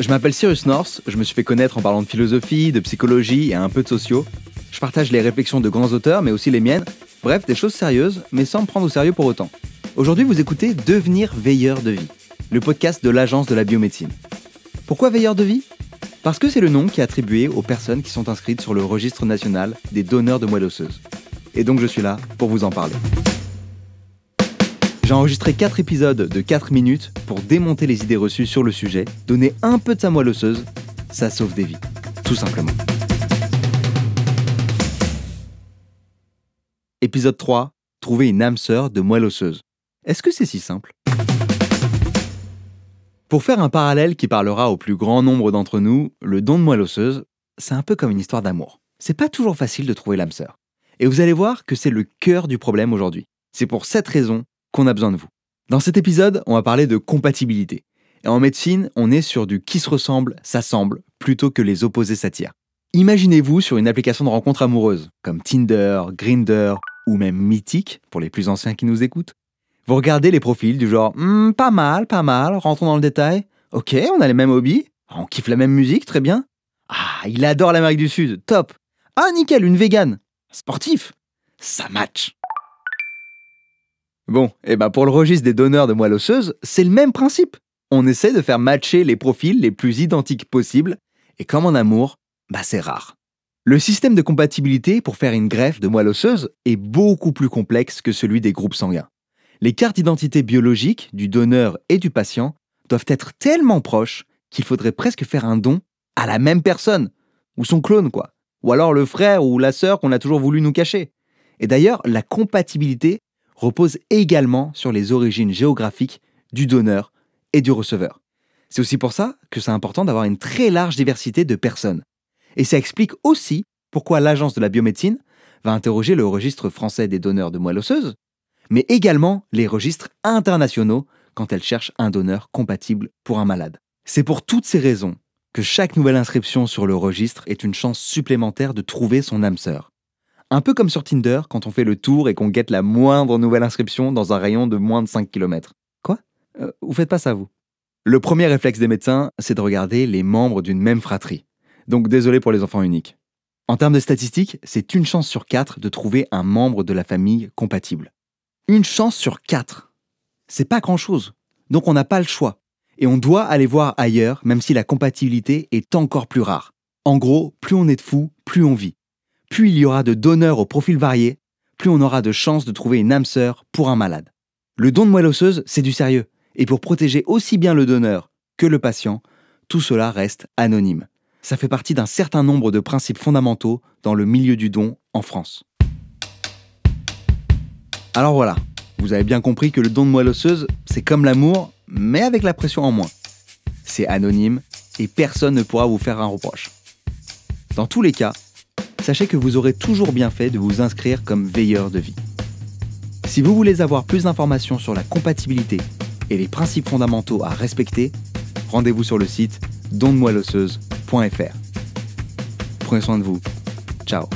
Je m'appelle Cyrus North, je me suis fait connaître en parlant de philosophie, de psychologie et un peu de sociaux. Je partage les réflexions de grands auteurs, mais aussi les miennes. Bref, des choses sérieuses, mais sans me prendre au sérieux pour autant. Aujourd'hui, vous écoutez Devenir veilleur de vie, le podcast de l'Agence de la biomédecine. Pourquoi veilleur de vie ? Parce que c'est le nom qui est attribué aux personnes qui sont inscrites sur le registre national des donneurs de moelle osseuse. Et donc je suis là pour vous en parler. J'ai enregistré 4 épisodes de 4 minutes pour démonter les idées reçues sur le sujet, donner un peu de sa moelle osseuse, ça sauve des vies, tout simplement. Épisode 3, trouver une âme sœur de moelle osseuse. Est-ce que c'est si simple ? Pour faire un parallèle qui parlera au plus grand nombre d'entre nous, le don de moelle osseuse, c'est un peu comme une histoire d'amour. C'est pas toujours facile de trouver l'âme sœur. Et vous allez voir que c'est le cœur du problème aujourd'hui. C'est pour cette raison qu'on a besoin de vous. Dans cet épisode, on va parler de compatibilité. Et en médecine, on est sur du qui se ressemble, s'assemble, plutôt que les opposés s'attirent. Imaginez-vous sur une application de rencontre amoureuse, comme Tinder, Grindr ou même Mythic, pour les plus anciens qui nous écoutent. Vous regardez les profils du genre « pas mal, rentrons dans le détail. Ok, on a les mêmes hobbies. On kiffe la même musique, très bien. Ah, il adore l'Amérique du Sud, top. Ah, nickel, une végane. Sportif. Ça match. » Bon, et pour le registre des donneurs de moelle osseuse, c'est le même principe. On essaie de faire matcher les profils les plus identiques possibles, et comme en amour, c'est rare. Le système de compatibilité pour faire une greffe de moelle osseuse est beaucoup plus complexe que celui des groupes sanguins. Les cartes d'identité biologiques du donneur et du patient doivent être tellement proches qu'il faudrait presque faire un don à la même personne, ou son clone quoi, ou alors le frère ou la sœur qu'on a toujours voulu nous cacher. Et d'ailleurs, la compatibilité repose également sur les origines géographiques du donneur et du receveur. C'est aussi pour ça que c'est important d'avoir une très large diversité de personnes. Et ça explique aussi pourquoi l'Agence de la biomédecine va interroger le registre français des donneurs de moelle osseuse, mais également les registres internationaux quand elle cherche un donneur compatible pour un malade. C'est pour toutes ces raisons que chaque nouvelle inscription sur le registre est une chance supplémentaire de trouver son âme sœur. Un peu comme sur Tinder quand on fait le tour et qu'on guette la moindre nouvelle inscription dans un rayon de moins de 5 km. Quoi ? Vous faites pas ça, vous ? Le premier réflexe des médecins, c'est de regarder les membres d'une même fratrie. Donc désolé pour les enfants uniques. En termes de statistiques, c'est une chance sur 4 de trouver un membre de la famille compatible. Une chance sur 4. C'est pas grand-chose. Donc on n'a pas le choix. Et on doit aller voir ailleurs, même si la compatibilité est encore plus rare. En gros, plus on est de fous, plus on vit. Plus il y aura de donneurs au profil varié, plus on aura de chances de trouver une âme sœur pour un malade. Le don de moelle osseuse, c'est du sérieux. Et pour protéger aussi bien le donneur que le patient, tout cela reste anonyme. Ça fait partie d'un certain nombre de principes fondamentaux dans le milieu du don en France. Alors voilà, vous avez bien compris que le don de moelle osseuse, c'est comme l'amour, mais avec la pression en moins. C'est anonyme et personne ne pourra vous faire un reproche. Dans tous les cas, sachez que vous aurez toujours bien fait de vous inscrire comme veilleur de vie. Si vous voulez avoir plus d'informations sur la compatibilité et les principes fondamentaux à respecter, rendez-vous sur le site dondemoelleosseuse.fr. Prenez soin de vous. Ciao.